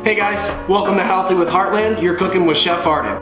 Hey guys, welcome to Healthy with Heartland. You're cooking with Chef Arden.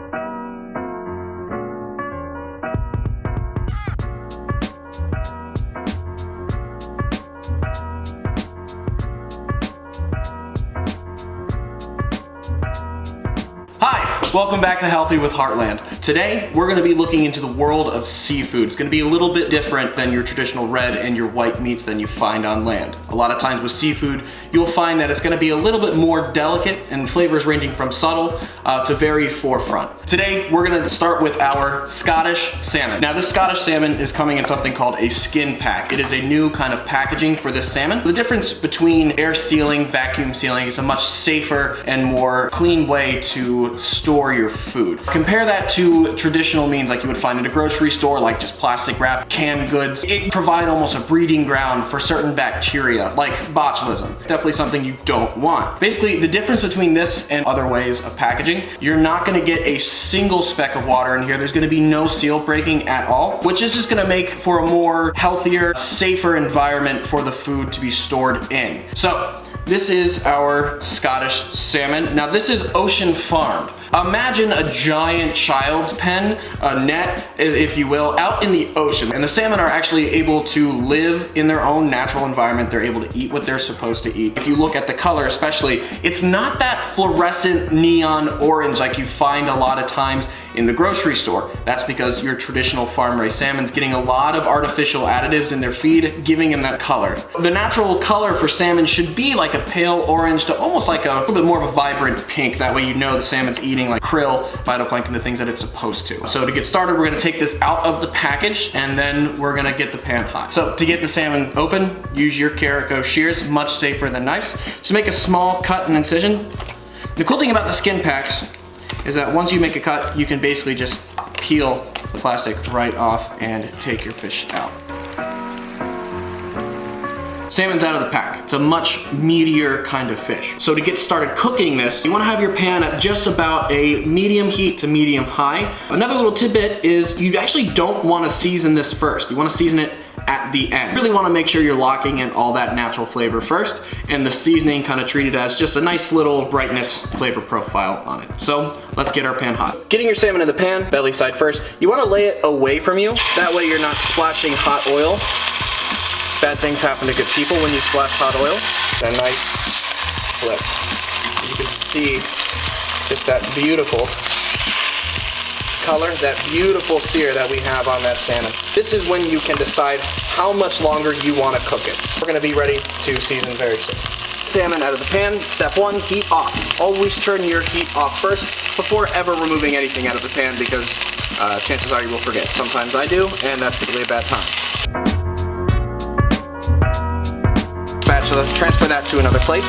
Hi, welcome back to Healthy with Heartland. Today, we're gonna be looking into the world of seafood. It's gonna be a little bit different than your traditional red and your white meats than you find on land. A lot of times with seafood, you'll find that it's gonna be a little bit more delicate and flavors ranging from subtle to very forefront. Today, we're gonna start with our Scottish salmon. Now, this Scottish salmon is coming in something called a skin pack. It is a new kind of packaging for this salmon. The difference between air sealing, vacuum sealing is a much safer and more clean way to store your food. Compare that to traditional means like you would find in a grocery store, like just plastic wrap, canned goods. It provide almost a breeding ground for certain bacteria, like botulism. Definitely something you don't want. Basically, the difference between this and other ways of packaging, you're not gonna get a single speck of water in here. There's gonna be no seal breaking at all, which is just gonna make for a more healthier, safer environment for the food to be stored in. So, this is our Scottish salmon. Now this is ocean farmed. Imagine a giant child's pen, a net, if you will, out in the ocean. And the salmon are actually able to live in their own natural environment. They're able to eat what they're supposed to eat. If you look at the color especially, it's not that fluorescent neon orange like you find a lot of times in the grocery store. That's because your traditional farm-raised salmon's getting a lot of artificial additives in their feed, giving them that color. The natural color for salmon should be like a pale orange to almost like a little bit more of a vibrant pink. That way you know the salmon's eating like krill, phytoplankton, the things that it's supposed to. So to get started, we're gonna take this out of the package and then we're gonna get the pan hot. So to get the salmon open, use your Carico shears, much safer than knives. Just make a small cut and incision. The cool thing about the skin packs is that once you make a cut, you can basically just peel the plastic right off and take your fish out. Salmon's out of the pack. It's a much meatier kind of fish. So to get started cooking this, you wanna have your pan at just about a medium heat to medium high. Another little tidbit is you actually don't wanna season this first. You wanna season it at the end. You really wanna make sure you're locking in all that natural flavor first, and the seasoning kind of treated as just a nice little brightness flavor profile on it. So let's get our pan hot. Getting your salmon in the pan, belly side first, you wanna lay it away from you. That way you're not splashing hot oil. Bad things happen to good people when you splash hot oil. A nice flip. You can see just that beautiful color, that beautiful sear that we have on that salmon. This is when you can decide how much longer you want to cook it. We're going to be ready to season very soon. Salmon out of the pan. Step one, heat off. Always turn your heat off first before ever removing anything out of the pan because chances are you will forget. Sometimes I do, and that's typically a bad time. Spatula, transfer that to another plate.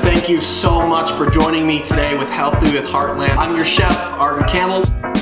Thank you so much for joining me today with Healthy with Heartland. I'm your chef, Arden Campbell.